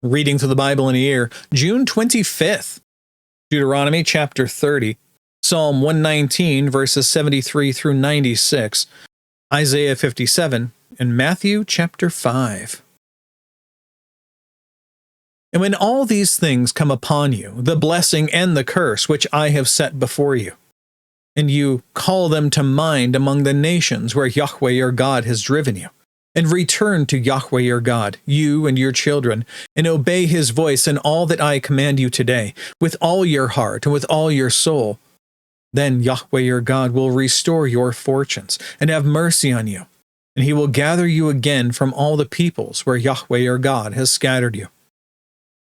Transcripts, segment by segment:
Reading through the Bible in a year, June 25th, Deuteronomy chapter 30, Psalm 119, verses 73 through 96, Isaiah 57, and Matthew chapter 5. And when all these things come upon you, the blessing and the curse which I have set before you, and you call them to mind among the nations where Yahweh your God has driven you, and return to Yahweh your God, you and your children, and obey his voice in all that I command you today, with all your heart and with all your soul, then Yahweh your God will restore your fortunes and have mercy on you, and he will gather you again from all the peoples where Yahweh your God has scattered you.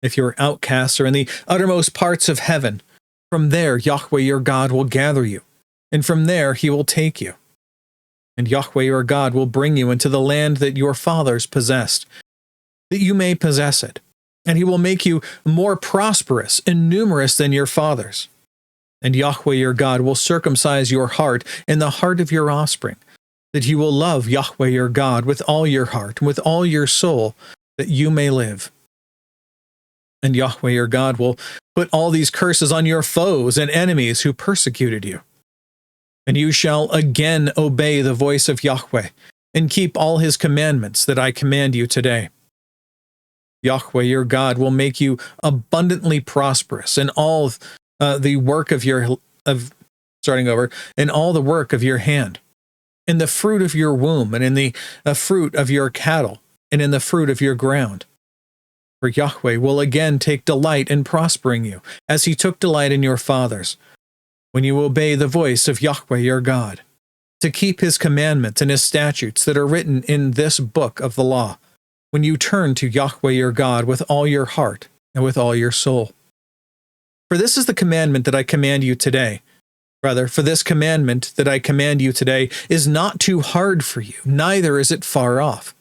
If your outcasts are in the uttermost parts of heaven, from there Yahweh your God will gather you, and from there he will take you. And Yahweh your God will bring you into the land that your fathers possessed, that you may possess it, and he will make you more prosperous and numerous than your fathers. And Yahweh your God will circumcise your heart and the heart of your offspring, that you will love Yahweh your God with all your heart and with all your soul, that you may live. And Yahweh your God will put all these curses on your foes and enemies who persecuted you. And you shall again obey the voice of Yahweh, and keep all his commandments that I command you today. Yahweh your God will make you abundantly prosperous in all the work of your in all the work of your hand, in the fruit of your womb, and in the fruit of your cattle, and in the fruit of your ground. For Yahweh will again take delight in prospering you, as he took delight in your fathers, when you obey the voice of Yahweh your God, to keep his commandments and his statutes that are written in this book of the law, when you turn to Yahweh your God with all your heart and with all your soul. For this is the commandment that I command you today. For this commandment that I command you today is not too hard for you, neither is it far off.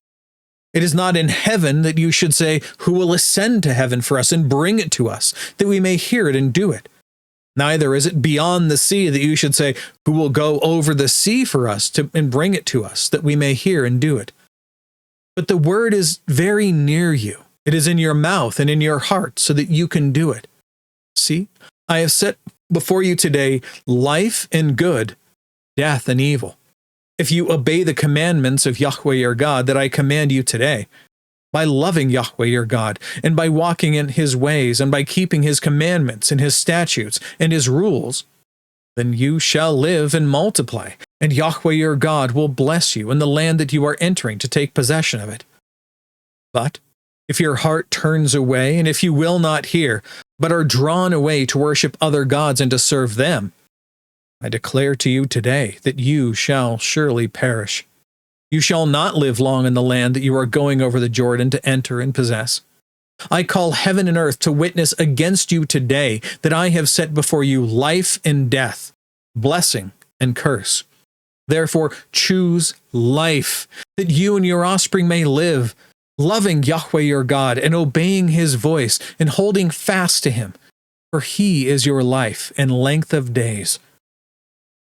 It is not in heaven that you should say, who will ascend to heaven for us and bring it to us, that we may hear it and do it? Neither is it beyond the sea that you should say, who will go over the sea for us and bring it to us, that we may hear and do it? But the word is very near you. It is in your mouth and in your heart, so that you can do it. See, I have set before you today life and good, death and evil. If you obey the commandments of Yahweh your God that I command you today, by loving Yahweh your God, and by walking in his ways, and by keeping his commandments and his statutes and his rules, then you shall live and multiply, and Yahweh your God will bless you in the land that you are entering to take possession of it. But if your heart turns away, and if you will not hear, but are drawn away to worship other gods and to serve them, I declare to you today that you shall surely perish. You shall not live long in the land that you are going over the Jordan to enter and possess. I call heaven and earth to witness against you today that I have set before you life and death, blessing and curse. Therefore choose life, that you and your offspring may live, loving Yahweh your God and obeying his voice and holding fast to him, for he is your life and length of days,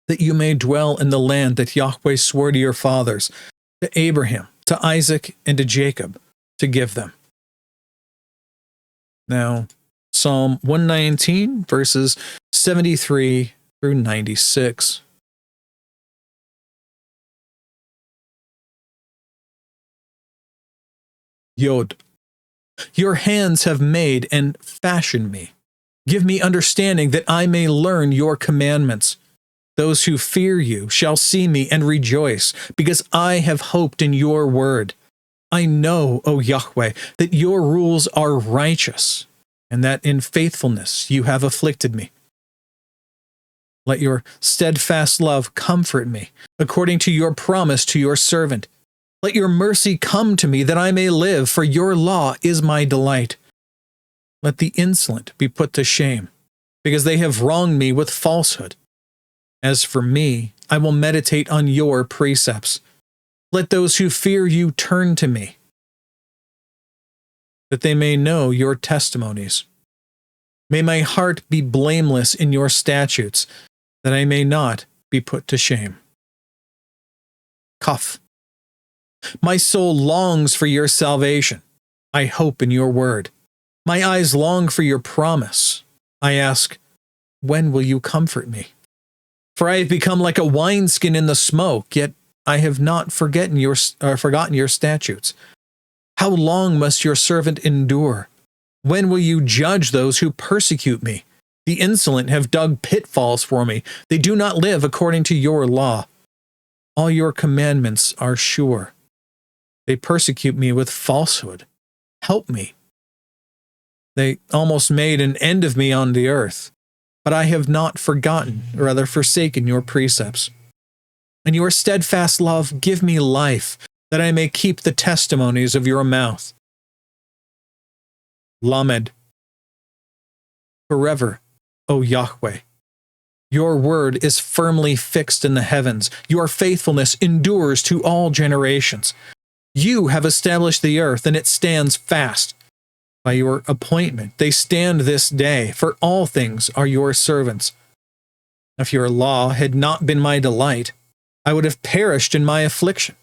that you may dwell in the land that Yahweh swore to your fathers, to Abraham, to Isaac, and to Jacob, to give them. Now, Psalm 119, verses 73 through 96. Yod. Your hands have made and fashioned me. Give me understanding that I may learn your commandments. Those who fear you shall see me and rejoice, because I have hoped in your word. I know, O Yahweh, that your rules are righteous, and that in faithfulness you have afflicted me. Let your steadfast love comfort me, according to your promise to your servant. Let your mercy come to me, that I may live, for your law is my delight. Let the insolent be put to shame, because they have wronged me with falsehood. As for me, I will meditate on your precepts. Let those who fear you turn to me, that they may know your testimonies. May my heart be blameless in your statutes, that I may not be put to shame. Kaf. My soul longs for your salvation. I hope in your word. My eyes long for your promise. I ask, when will you comfort me? For I have become like a wineskin in the smoke, yet I have not forgotten your statutes. How long must your servant endure? When will you judge those who persecute me? The insolent have dug pitfalls for me. They do not live according to your law. All your commandments are sure. They persecute me with falsehood. Help me. They almost made an end of me on the earth, but I have not forgotten, or rather forsaken your precepts. And your steadfast love give me life, that I may keep the testimonies of your mouth. Lamed. Forever, O Yahweh. Your word is firmly fixed in the heavens. Your faithfulness endures to all generations. You have established the earth, and it stands fast. By your appointment, they stand this day, for all things are your servants. If your law had not been my delight, I would have perished in my affliction.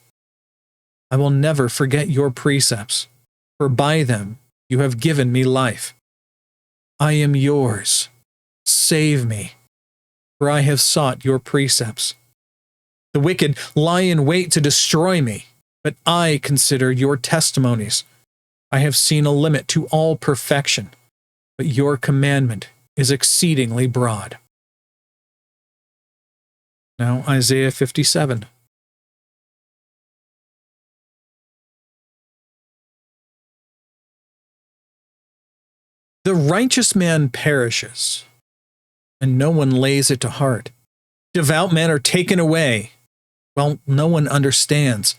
I will never forget your precepts, for by them you have given me life. I am yours. Save me, for I have sought your precepts. The wicked lie in wait to destroy me, but I consider your testimonies. I have seen a limit to all perfection, but your commandment is exceedingly broad. Now Isaiah 57. The righteous man perishes, and no one lays it to heart. Devout men are taken away, while no one understands.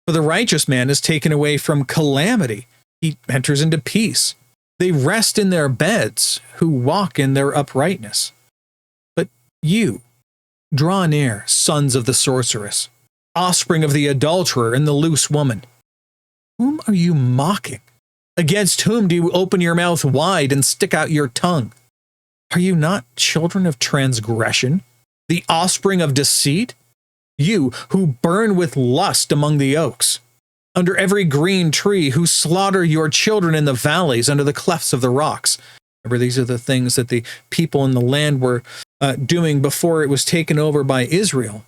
For the righteous man is taken away from calamity. He enters into peace. They rest in their beds who walk in their uprightness. But you, draw near, sons of the sorceress, offspring of the adulterer and the loose woman. Whom are you mocking? Against whom do you open your mouth wide and stick out your tongue? Are you not children of transgression, the offspring of deceit? You who burn with lust among the oaks, under every green tree, who slaughter your children in the valleys, under the clefts of the rocks. Remember, these are the things that the people in the land were doing before it was taken over by Israel.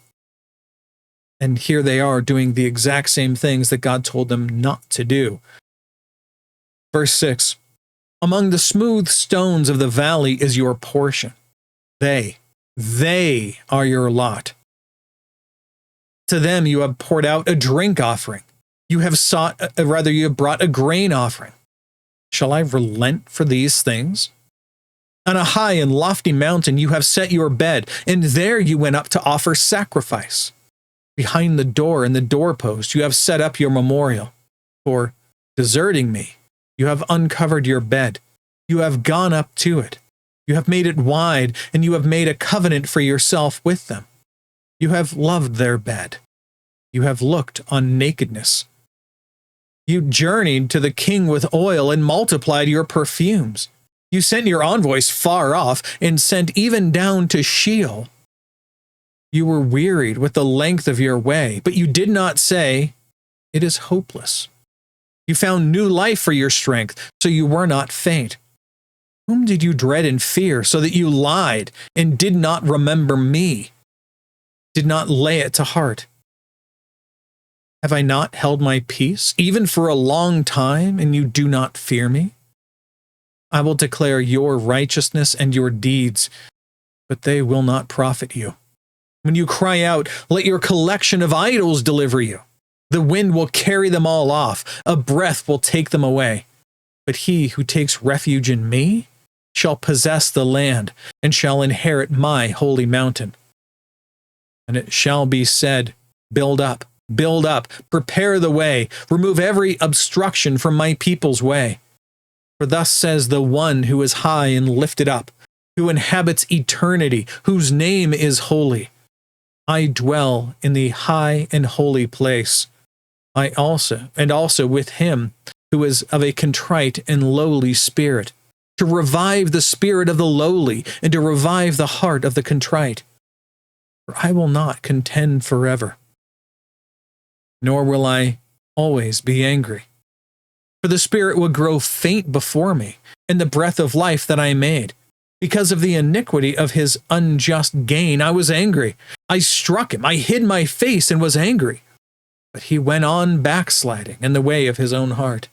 And here they are doing the exact same things that God told them not to do. Verse 6, among the smooth stones of the valley is your portion. They are your lot. To them you have poured out a drink offering. You have you have brought a grain offering. Shall I relent for these things? On a high and lofty mountain you have set your bed, and there you went up to offer sacrifice. Behind the door and the doorpost you have set up your memorial. For, deserting me, you have uncovered your bed. You have gone up to it. You have made it wide, and you have made a covenant for yourself with them. You have loved their bed. You have looked on nakedness. You journeyed to the king with oil and multiplied your perfumes. You sent your envoys far off and sent even down to Sheol. You were wearied with the length of your way, but you did not say, it is hopeless. You found new life for your strength, so you were not faint. Whom did you dread and fear, so that you lied and did not remember me, did not lay it to heart? Have I not held my peace, even for a long time, and you do not fear me? I will declare your righteousness and your deeds, but they will not profit you. When you cry out, let your collection of idols deliver you. The wind will carry them all off, a breath will take them away. But he who takes refuge in me shall possess the land and shall inherit my holy mountain. And it shall be said, build up, prepare the way, remove every obstruction from my people's way. For thus says the one who is high and lifted up, who inhabits eternity, whose name is holy. I dwell in the high and holy place. I also with him who is of a contrite and lowly spirit, to revive the spirit of the lowly and to revive the heart of the contrite. For I will not contend forever, nor will I always be angry. For the spirit would grow faint before me, and the breath of life that I made. Because of the iniquity of his unjust gain, I was angry. I struck him. I hid my face and was angry. But he went on backsliding in the way of his own heart.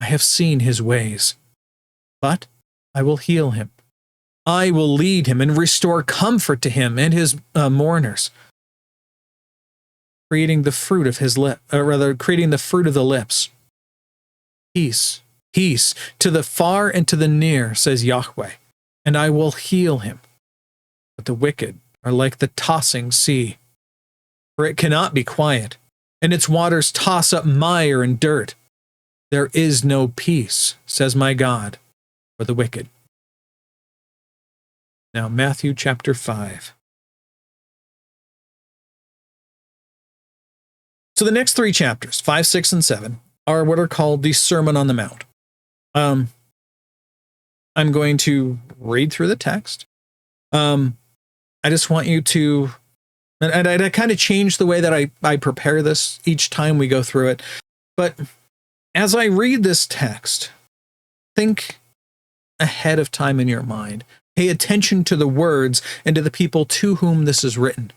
I have seen his ways, but I will heal him. I will lead him and restore comfort to him and his mourners, creating the fruit of his creating the fruit of the lips. Peace, peace to the far and to the near, says Yahweh, and I will heal him. But the wicked are like the tossing sea, for it cannot be quiet, and its waters toss up mire and dirt. There is no peace, says my God, for the wicked. Now, Matthew chapter 5. So the next three chapters, 5, 6, and 7, are what are called the Sermon on the Mount. I'm going to read through the text. I just want you to, and I kind of change the way that I prepare this each time we go through it. But as I read this text, think ahead of time in your mind. Pay attention to the words and to the people to whom this is written.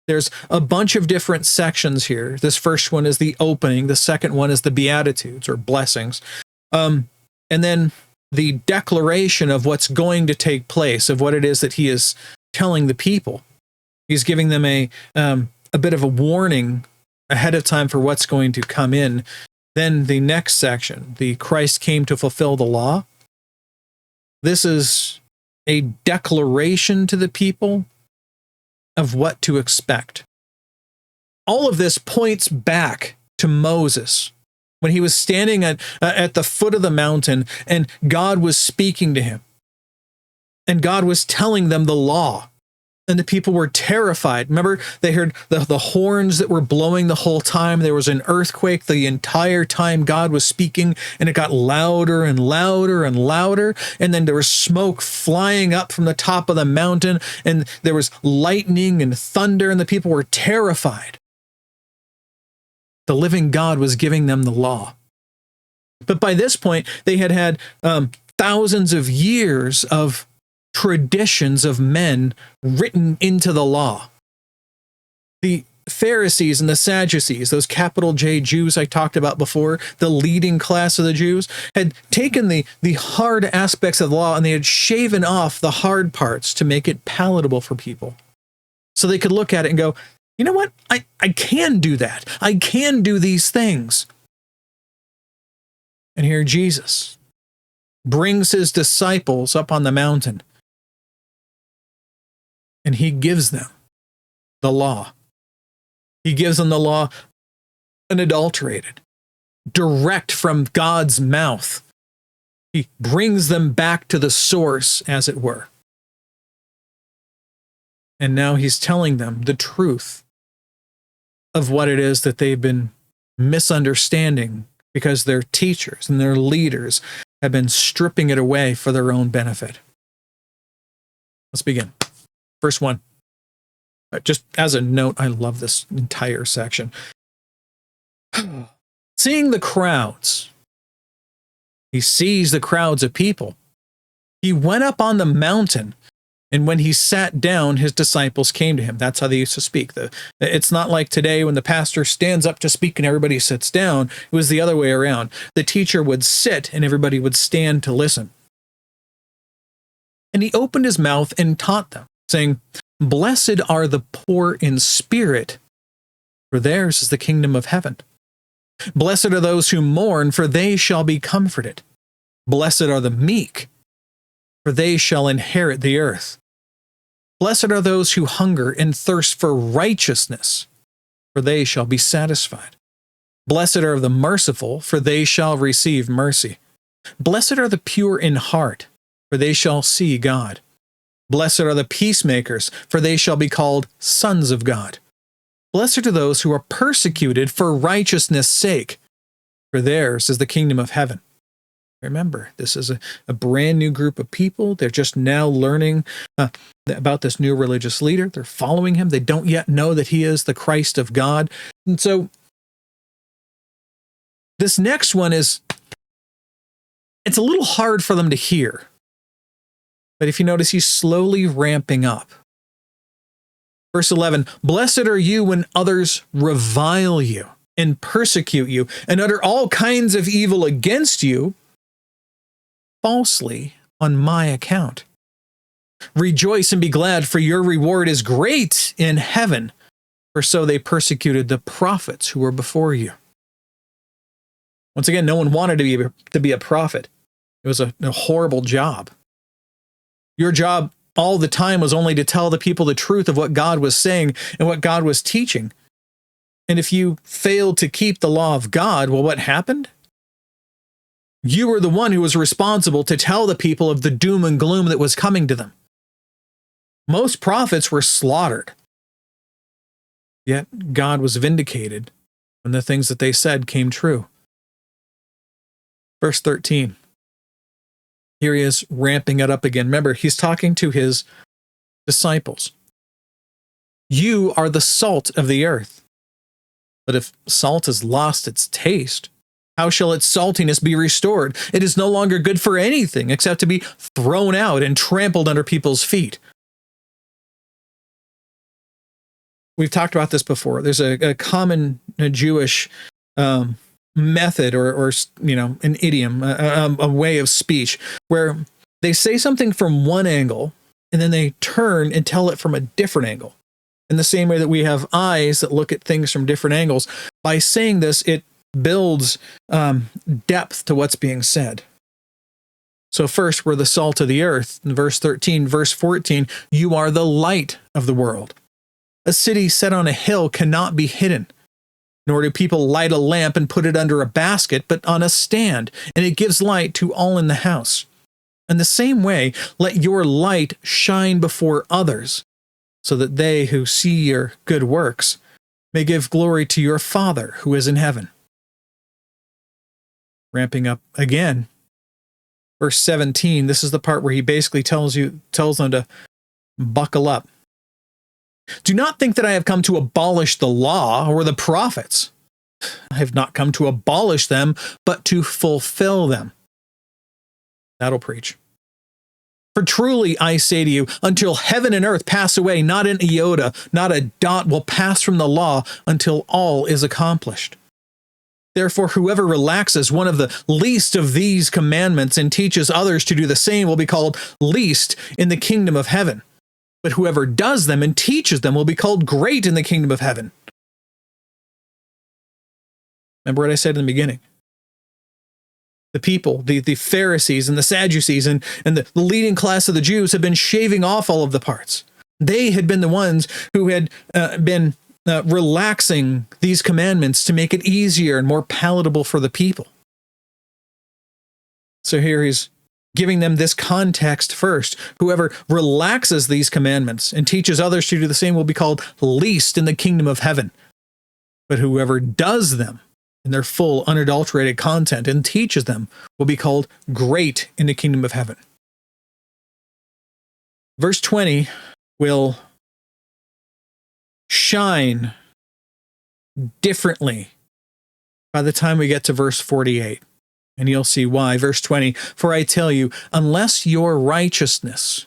There's a bunch of different sections here. This first one is the opening. The second one is the Beatitudes or blessings. And then the declaration of what's going to take place, of what it is that he is telling the people. He's giving them a bit of a warning ahead of time for what's going to come in. Then the next section, the Christ came to fulfill the law. This is a declaration to the people of what to expect. All of this points back to Moses when he was standing at the foot of the mountain and God was speaking to him. And God was telling them the law. And the people were terrified. Remember, they heard the horns that were blowing the whole time. There was an earthquake the entire time God was speaking, and it got louder and louder and louder. And then there was smoke flying up from the top of the mountain, and there was lightning and thunder, and the people were terrified. The living God was giving them the law. But by this point, they had thousands of years of traditions of men written into the law. The Pharisees and the Sadducees, those capital J Jews I talked about before, the leading class of the Jews, had taken the hard aspects of the law and they had shaven off the hard parts to make it palatable for people. So they could look at it and go, you know what? I can do that. I can do these things. And here Jesus brings his disciples up on the mountain. And he gives them the law. He gives them the law unadulterated, direct from God's mouth. He brings them back to the source, as it were. And now he's telling them the truth of what it is that they've been misunderstanding because their teachers and their leaders have been stripping it away for their own benefit. Let's begin. Verse 1. Just as a note, I love this entire section. Seeing the crowds, he sees the crowds of people. He went up on the mountain, and when he sat down, his disciples came to him. That's how they used to speak. It's not like today when the pastor stands up to speak and everybody sits down. It was the other way around. The teacher would sit and everybody would stand to listen. And he opened his mouth and taught them, saying, "Blessed are the poor in spirit, for theirs is the kingdom of heaven. Blessed are those who mourn, for they shall be comforted. Blessed are the meek, for they shall inherit the earth. Blessed are those who hunger and thirst for righteousness, for they shall be satisfied. Blessed are the merciful, for they shall receive mercy. Blessed are the pure in heart, for they shall see God. Blessed are the peacemakers, for they shall be called sons of God. Blessed are those who are persecuted for righteousness' sake, for theirs is the kingdom of heaven." Remember, this is a brand new group of people. They're just now learning about this new religious leader. They're following him. They don't yet know that he is the Christ of God. And so This next one it's a little hard for them to hear. But if you notice, he's slowly ramping up. Verse 11, blessed are you when others revile you and persecute you and utter all kinds of evil against you falsely on my account. Rejoice and be glad, for your reward is great in heaven, for so they persecuted the prophets who were before you. Once again, no one wanted to be a prophet. It was a horrible job. Your job all the time was only to tell the people the truth of what God was saying and what God was teaching. And if you failed to keep the law of God, well, what happened? You were the one who was responsible to tell the people of the doom and gloom that was coming to them. Most prophets were slaughtered. Yet God was vindicated when the things that they said came true. Verse 13. Here he is ramping it up again. Remember, he's talking to his disciples. You are the salt of the earth. But if salt has lost its taste, how shall its saltiness be restored? It is no longer good for anything except to be thrown out and trampled under people's feet. We've talked about this before. There's a common Jewish method or an idiom, a way of speech where they say something from one angle and then they turn and tell it from a different angle. In the same way that we have eyes that look at things from different angles, by saying this, it builds depth to what's being said. So first, we're the salt of the earth. In verse 13, verse 14, you are the light of the world. A city set on a hill cannot be hidden. Nor do people light a lamp and put it under a basket, but on a stand, and it gives light to all in the house. In the same way, let your light shine before others, so that they who see your good works may give glory to your Father who is in heaven. Ramping up again. Verse 17, this is the part where he basically tells them to buckle up. Do not think that I have come to abolish the law or the prophets. I have not come to abolish them, but to fulfill them. That'll preach. For truly I say to you, until heaven and earth pass away, not an iota, not a dot will pass from the law until all is accomplished. Therefore, whoever relaxes one of the least of these commandments and teaches others to do the same will be called least in the kingdom of heaven. But whoever does them and teaches them will be called great in the kingdom of heaven. Remember what I said in the beginning. The people, the Pharisees and the Sadducees and the leading class of the Jews have been shaving off all of the parts. They had been the ones who had been relaxing these commandments to make it easier and more palatable for the people. So here he's giving them this context first. Whoever relaxes these commandments and teaches others to do the same will be called least in the kingdom of heaven. But whoever does them in their full, unadulterated content and teaches them will be called great in the kingdom of heaven. Verse 20 will shine differently by the time we get to verse 48. And you'll see why. Verse 20, for I tell you, unless your righteousness,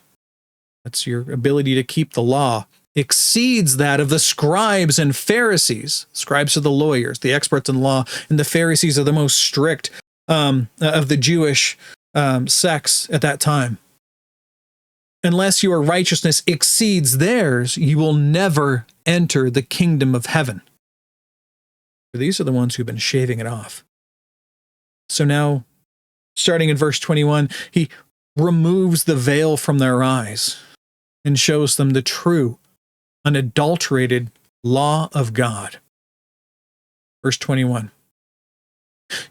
that's your ability to keep the law, exceeds that of the scribes and Pharisees. Scribes are the lawyers, the experts in law, and the Pharisees are the most strict of the Jewish sects at that time. Unless your righteousness exceeds theirs, you will never enter the kingdom of heaven. For these are the ones who've been shaving it off. So now, starting in verse 21, he removes the veil from their eyes and shows them the true, unadulterated law of God. Verse 21.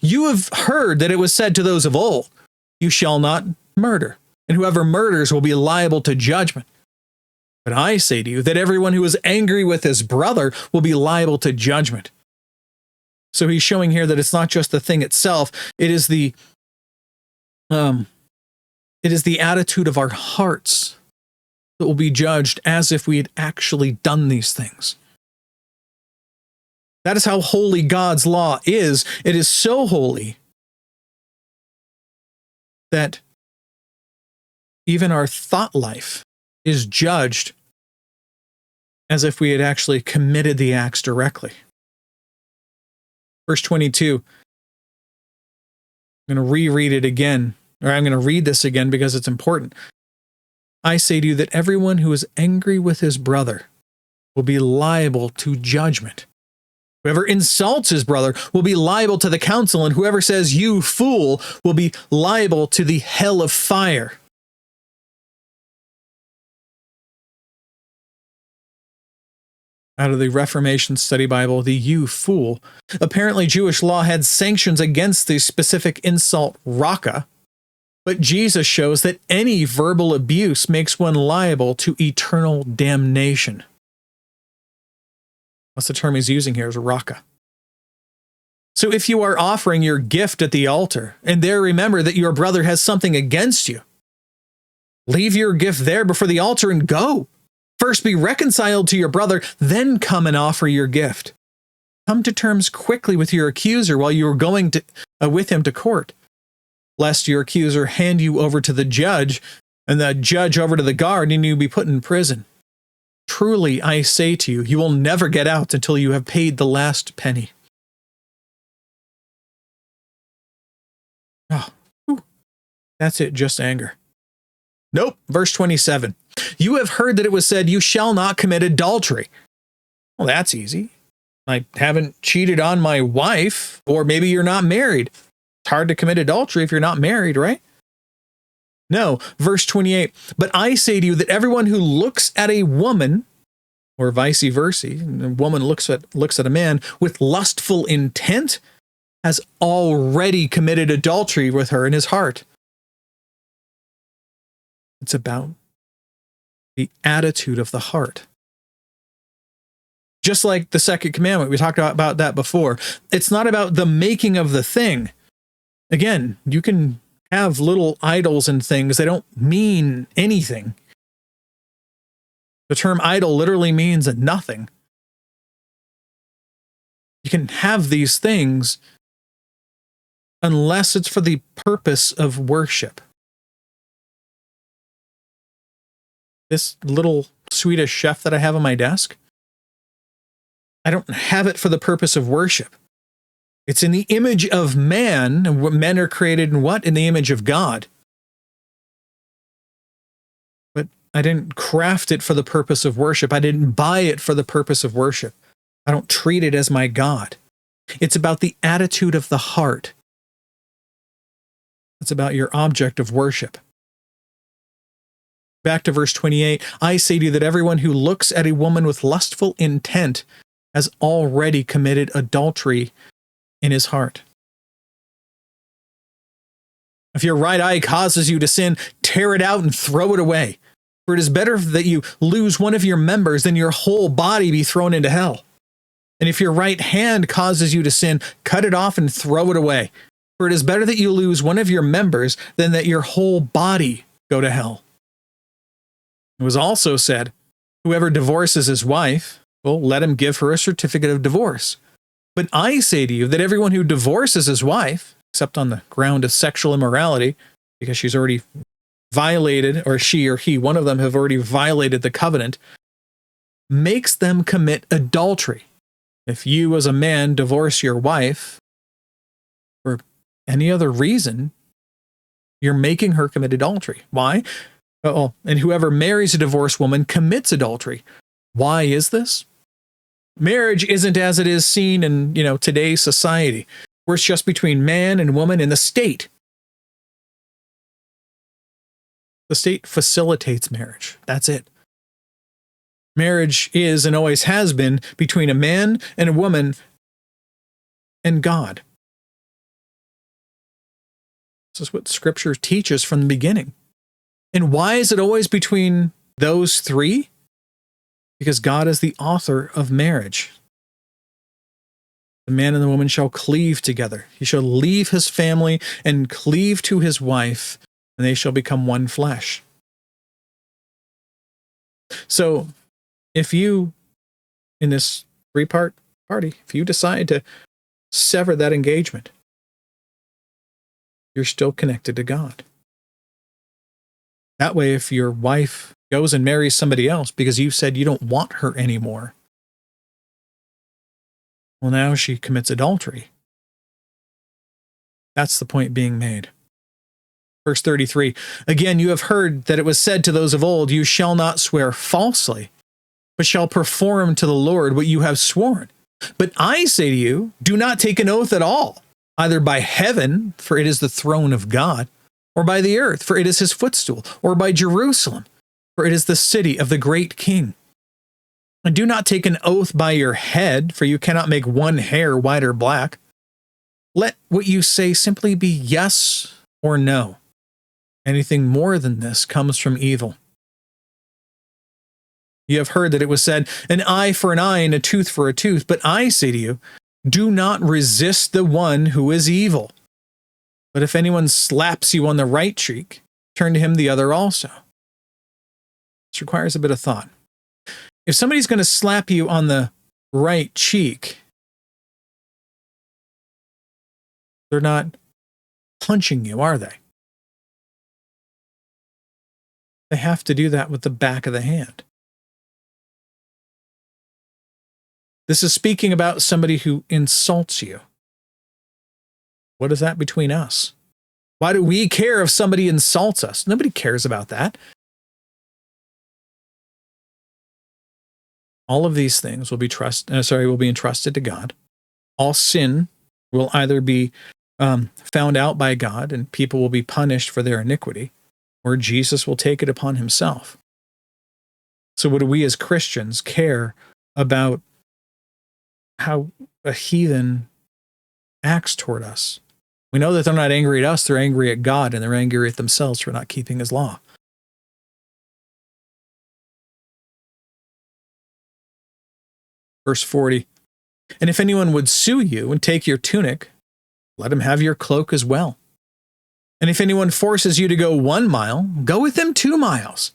You have heard that it was said to those of old, you shall not murder, and whoever murders will be liable to judgment. But I say to you that everyone who is angry with his brother will be liable to judgment. So he's showing here that it's not just the thing itself, it is the attitude of our hearts that will be judged as if we had actually done these things. That is how holy God's law is. It is so holy that even our thought life is judged as if we had actually committed the acts directly. Verse 22, I'm going to reread it again, or I'm going to read this again because it's important. I say to you that everyone who is angry with his brother will be liable to judgment. Whoever insults his brother will be liable to the council, and whoever says, "You fool," will be liable to the hell of fire. Out of the Reformation Study Bible, the "you fool." Apparently, Jewish law had sanctions against the specific insult raka, but Jesus shows that any verbal abuse makes one liable to eternal damnation. That's the term he's using here, is raka. So if you are offering your gift at the altar, and there remember that your brother has something against you, leave your gift there before the altar and go. First be reconciled to your brother, then come and offer your gift. Come to terms quickly with your accuser while you are going with him to court, lest your accuser hand you over to the judge, and the judge over to the guard, and you be put in prison. Truly, I say to you, you will never get out until you have paid the last penny. Oh, that's it, just anger. Nope. Verse 27. You have heard that it was said, "You shall not commit adultery." Well, that's easy. I haven't cheated on my wife, or maybe you're not married. It's hard to commit adultery if you're not married, right? No. Verse 28. But I say to you that everyone who looks at a woman, or vice versa, a woman looks at a man with lustful intent, has already committed adultery with her in his heart. It's about the attitude of the heart. Just like the second commandment, we talked about that before. It's not about the making of the thing. Again, you can have little idols and things. They don't mean anything. The term idol literally means nothing. You can have these things unless it's for the purpose of worship. This little Swedish chef that I have on my desk, I don't have it for the purpose of worship. It's in the image of man. Men are created in what? In the image of God. But I didn't craft it for the purpose of worship. I didn't buy it for the purpose of worship. I don't treat it as my God. It's about the attitude of the heart. It's about your object of worship. Back to verse 28, I say to you that everyone who looks at a woman with lustful intent has already committed adultery in his heart. If your right eye causes you to sin, tear it out and throw it away. For it is better that you lose one of your members than your whole body be thrown into hell. And if your right hand causes you to sin, cut it off and throw it away. For it is better that you lose one of your members than that your whole body go to hell. It was also said, whoever divorces his wife, well, let him give her a certificate of divorce. But I say to you that everyone who divorces his wife, except on the ground of sexual immorality, because she's already violated, or she or he, one of them have already violated the covenant, makes them commit adultery. If you as a man divorce your wife for any other reason, you're making her commit adultery. Why? And whoever marries a divorced woman commits adultery. Why is this? Marriage isn't as it is seen in, today's society, where it's just between man and woman and the state. The state facilitates marriage. That's it. Marriage is and always has been between a man and a woman and God. This is what Scripture teaches from the beginning. And why is it always between those three? Because God is the author of marriage. The man and the woman shall cleave together. He shall leave his family and cleave to his wife, and they shall become one flesh. So, if you, in this three-part party, if you decide to sever that engagement, you're still connected to God. That way, if your wife goes and marries somebody else because you said you don't want her anymore, well, now she commits adultery. That's the point being made. Verse 33, again, you have heard that it was said to those of old, you shall not swear falsely, but shall perform to the Lord what you have sworn. But I say to you, do not take an oath at all, either by heaven, for it is the throne of God, or by the earth, for it is his footstool, or by Jerusalem, for it is the city of the great king. And do not take an oath by your head, for you cannot make one hair white or black. Let what you say simply be yes or no. Anything more than this comes from evil. You have heard that it was said, an eye for an eye and a tooth for a tooth. But I say to you, do not resist the one who is evil. But if anyone slaps you on the right cheek, turn to him the other also. This requires a bit of thought. If somebody's going to slap you on the right cheek, they're not punching you, are they? They have to do that with the back of the hand. This is speaking about somebody who insults you. What is that between us? Why do we care if somebody insults us? Nobody cares about that. All of these things will be entrusted to God. All sin will either be found out by God and people will be punished for their iniquity, or Jesus will take it upon himself. So what do we as Christians care about how a heathen acts toward us? We know that they're not angry at us, they're angry at God, and they're angry at themselves for not keeping his law. Verse 40, and if anyone would sue you and take your tunic, let him have your cloak as well. And if anyone forces you to go 1 mile, go with him 2 miles.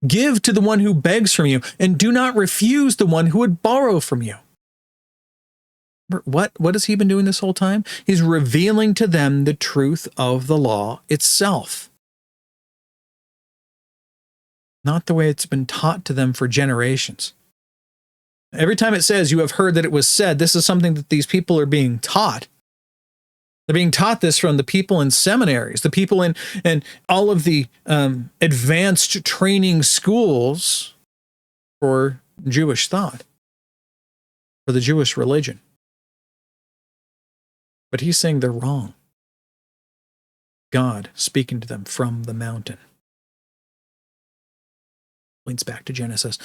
Give to the one who begs from you, and do not refuse the one who would borrow from you. What has he been doing this whole time? He's revealing to them the truth of the law itself. Not the way it's been taught to them for generations. Every time it says, you have heard that it was said, this is something that these people are being taught. They're being taught this from the people in seminaries, the people in all of the advanced training schools for Jewish thought, for the Jewish religion. But he's saying they're wrong. God speaking to them from the mountain. Links back to Genesis.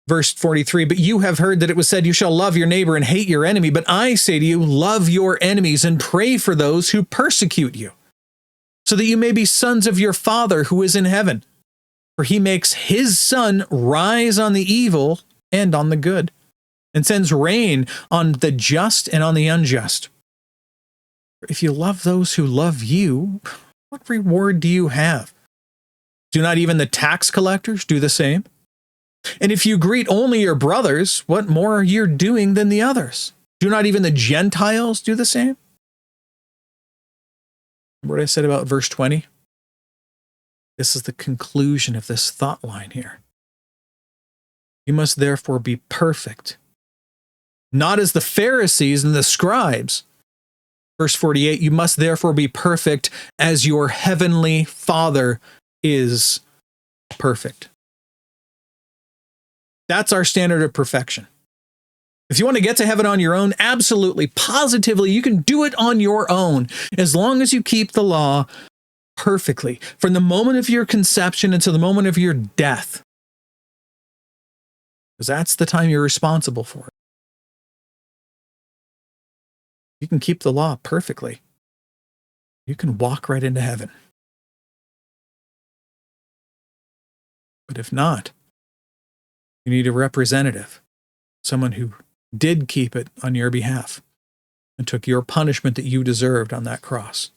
Verse 43, but you have heard that it was said, you shall love your neighbor and hate your enemy. But I say to you, love your enemies and pray for those who persecute you, so that you may be sons of your Father who is in heaven. For he makes his sun rise on the evil and on the good, and sends rain on the just and on the unjust. If you love those who love you, what reward do you have? Do not even the tax collectors do the same? And if you greet only your brothers, what more are you doing than the others? Do not even the Gentiles do the same? Remember what I said about verse 20? This is the conclusion of this thought line here. You must therefore be perfect, not as the Pharisees and the scribes. Verse 48, you must therefore be perfect as your heavenly Father is perfect. That's our standard of perfection. If you want to get to heaven on your own, absolutely, positively, you can do it on your own, as long as you keep the law perfectly, from the moment of your conception until the moment of your death. Because that's the time you're responsible for it. You can keep the law perfectly. You can walk right into heaven. But if not, you need a representative, someone who did keep it on your behalf and took your punishment that you deserved on that cross.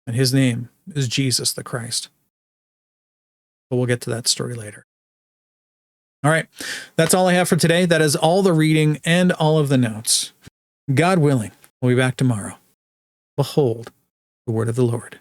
And his name is Jesus the Christ. But we'll get to that story later. All right, that's all I have for today. That is all the reading and all of the notes. God willing, we'll be back tomorrow. Behold, the word of the Lord.